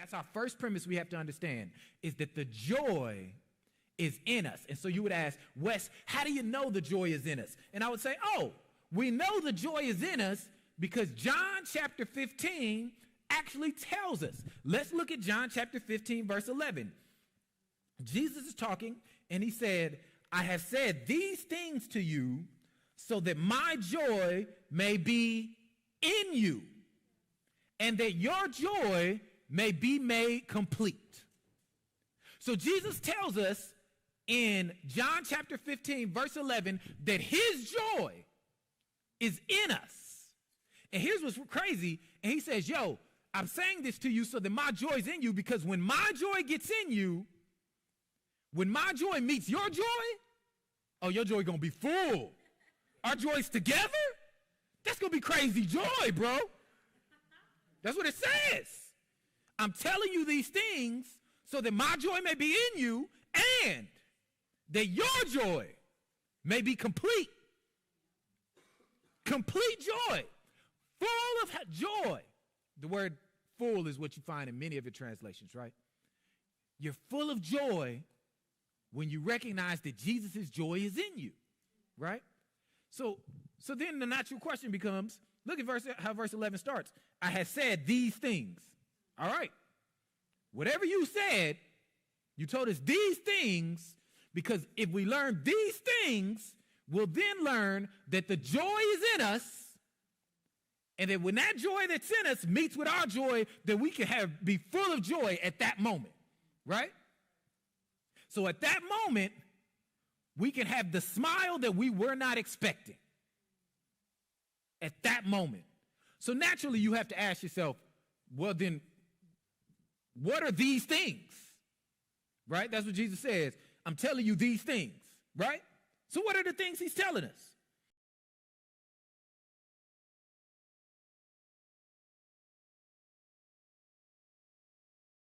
That's our first premise we have to understand, is that the joy is in us. And so you would ask, Wes, how do you know the joy is in us? And I would say, we know the joy is in us because John chapter 15 actually tells us. Let's look at John chapter 15, verse 11. Jesus is talking, and he said, I have said these things to you so that my joy may be in you, and that your joy may be made complete. So Jesus tells us in John chapter 15, verse 11, that his joy is in us. And here's what's crazy. And he says, I'm saying this to you so that my joy is in you, because when my joy gets in you, when my joy meets your joy, your joy going to be full. Our joy's together? That's going to be crazy joy, bro. That's what it says. I'm telling you these things so that my joy may be in you and that your joy may be complete. Complete joy. Full of joy. The word full is what you find in many of your translations, right? You're full of joy when you recognize that Jesus' joy is in you, right? So then the natural question becomes, look at how verse 11 starts. I have said these things. All right. Whatever you said, you told us these things, because if we learn these things, we'll then learn that the joy is in us, and that when that joy that's in us meets with our joy, that we can be full of joy at that moment, right? So at that moment, we can have the smile that we were not expecting. At that moment. So naturally, you have to ask yourself, well, then, what are these things? Right? That's what Jesus says. I'm telling you these things, right? So what are the things he's telling us?